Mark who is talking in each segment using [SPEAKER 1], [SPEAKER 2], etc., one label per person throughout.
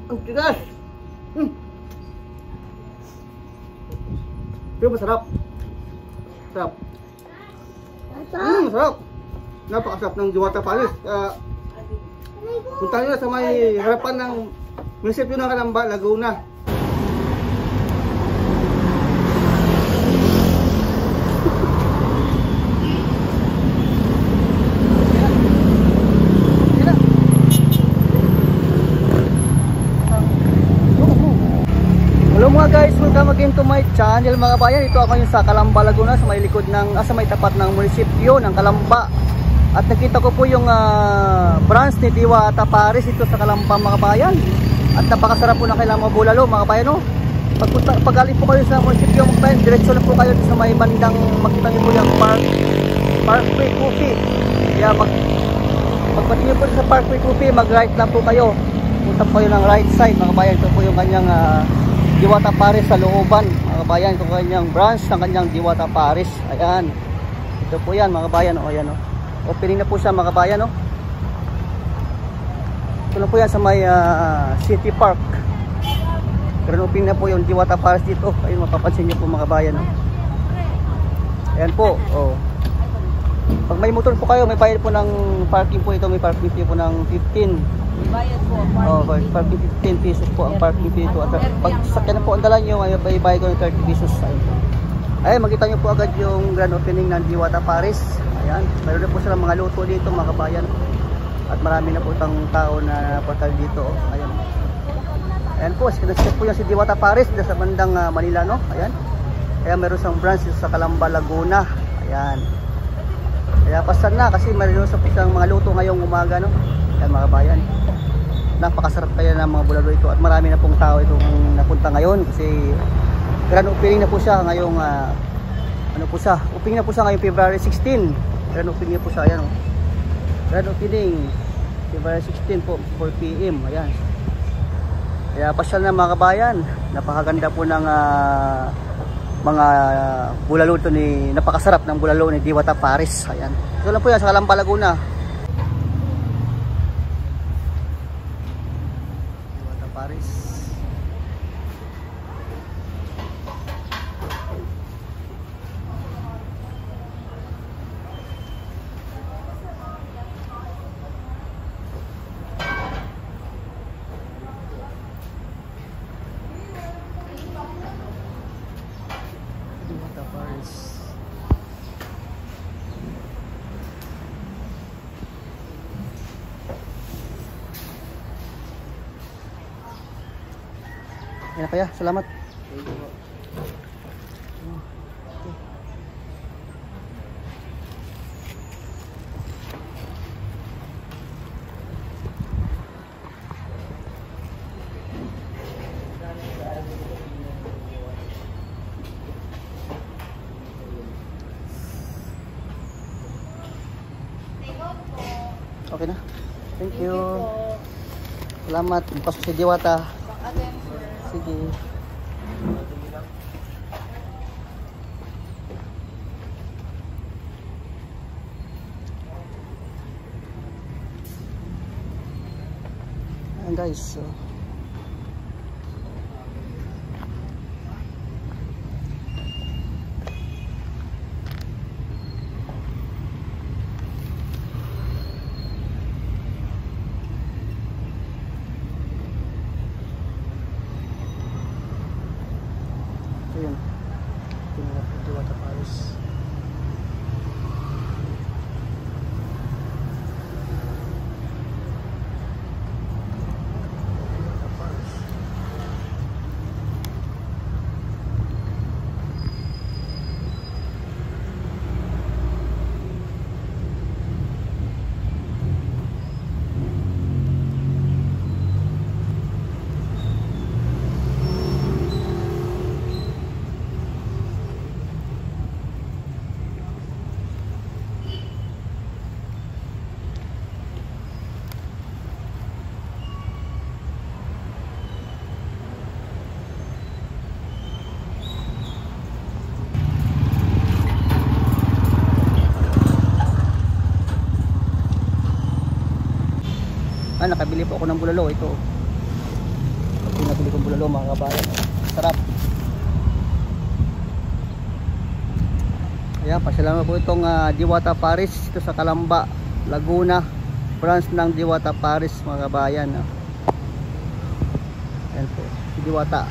[SPEAKER 1] Ang tigas. Pero masarap. Sarap. Masarap. Napakasarap ng Diwata Paris. Punta nyo sa may harapan ng munisipyo ng Calamba, Laguna. Hello mga guys, welcome again to my channel mga bayan. Ito ako yung sa Calamba, Laguna, sa may likod ng sa may tapat ng munisipyo ng Calamba. At nakita ko po yung branch ni Diwata Paris ito sa Calamba mga bayan. At napakasarap po ng kailang mga bulalo mga bayan, no? Pagaling po kayo sa munisipyo mga bayan, diretso na po kayo sa may bandang, makita niyo po yung Parkway Coffee. Kaya pagpating niyo po sa Parkway Coffee, mag right lang po kayo. Punta po kayo ng right side mga bayan. Ito po yung kanyang Diwata Paris sa looban mga bayan. Ito kanyang branch ng kanyang Diwata Paris. Ayan, ito po yan mga bayan. O ayan, o. Opening na po siya mga bayan, o. Ito na po yan sa may City Park. Pero opening na po yung Diwata Paris dito. Ayun, mapapansin nyo po mga bayan, o. Ayan po, o. Pag may motor po kayo, may bayad po ng parking po ito. May parking fee po ng 15.
[SPEAKER 2] Bayad po,
[SPEAKER 1] parking 15 pesos po ang parking fee ito. At pag sakyan na po ang dala nyo, may bayad ko ng 30 pesos. Ayun, makita nyo po agad yung grand opening ng Diwata Paris. Ayan, mayroon na po sila mga luto dito mga kabayan. At marami na po itong tao na napunta dito. Ayan. Ayan po, sinasip po yan si Diwata Paris sa bandang Manila, no? Ayan. Kaya meron isang branch sa Calamba, Laguna. Ayan. Kaya pasan na kasi mayroon sa po siyang mga luto ngayong umaga, no? Ayan mga kabayan. Napakasarap kaya ng mga bulalo ito. At marami na pong tao itong napunta ngayon kasi grand opening na po siya ngayong opening na po siya ngayong February 16. Grand opening na po siya, ayan, oh. Grand opening February 16 po, 4 PM. Ayan. Kaya pasyal na mga kabayan. Napakaganda po ng mga bulalo ito napakasarap ng bulalo ni Diwata Paris. Ayan. Ito lang po yan sa Calamba, Laguna. Diwata Paris. Ayan na kaya, salamat. Okay na. Thank you. Salamat. Pasok si Diwata. Sige. Ayan guys, so ayan, tingnan po Diwata Paris. nakabili po ako ng bulalo ito. pinabili kong bulalo mga kabayan. Sarap. Ayan, pasalamat po itong Diwata Paris ito sa Calamba, Laguna, branch ng Diwata Paris mga kabayan. Ayan po, si Diwata.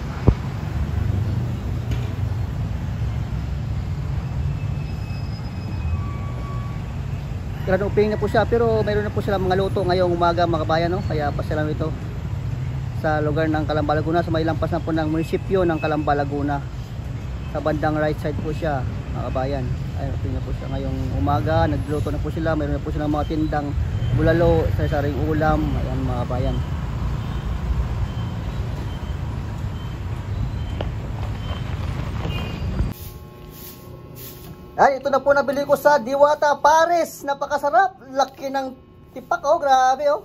[SPEAKER 1] Grand opening na po siya, pero mayroon na po sila mga luto ngayong umaga mga kabayan, no? Kaya pasalamat ito sa lugar ng Calamba, Laguna, sa may lampas na po ng munisipyo ng Calamba, Laguna. Sa bandang right side po siya mga kabayan. Ayun, opening na po siya ngayong umaga, nagluto na po sila, mayroon na po silang mga tindang bulalo, sari-saring ulam, ayan mga kabayan. Ay, ito na po nabili ko sa Diwata Paris. Napakasarap. Laki ng tipak, oh. Grabe, oh.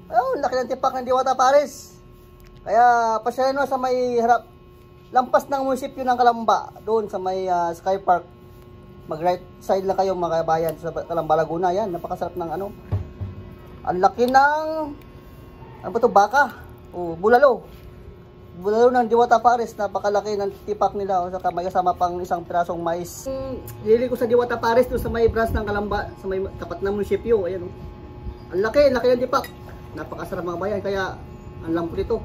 [SPEAKER 1] Oh, laki ng tipak ng Diwata Paris. Kaya, pasyalan mo sa may harap, lampas ng munisipyo ng Calamba. Doon sa may Sky Park. Mag right side lang kayo mga kabayan sa Calamba, Laguna. Yan, napakasarap ng ano. Ang laki ng, ano ba ito, baka? Oh, bulalo. Bulalo ng Diwata Paris, napakalaki ng tipak nila, o saka may kasama pang isang pirasong mais. Hili ko sa Diwata Paris doon sa may branch ng Calamba, sa may tapat ng munisipyo. Ayan, oh. Ang laki ng tipak. Napakasarap mga bayan, kaya ang lambot ito.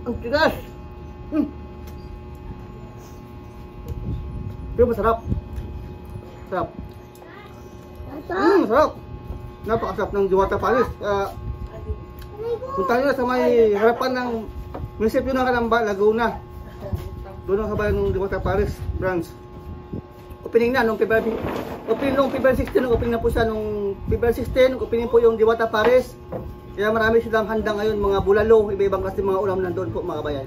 [SPEAKER 1] Ang tigas. Pero masarap. Sarap. Masarap. Napakasarap ng Diwata Paris. Punta nyo na sa may harapan ng munisipyo ng Calamba, Laguna. Doon ang kabayan ng Diwata Paris branch. Opening na nung February 16, opening na po siya nung February 16, opening po yung Diwata Paris. Kaya marami silang handa ngayon, mga bulalo, iba-ibang klase mga ulam nandoon po mga kabayan.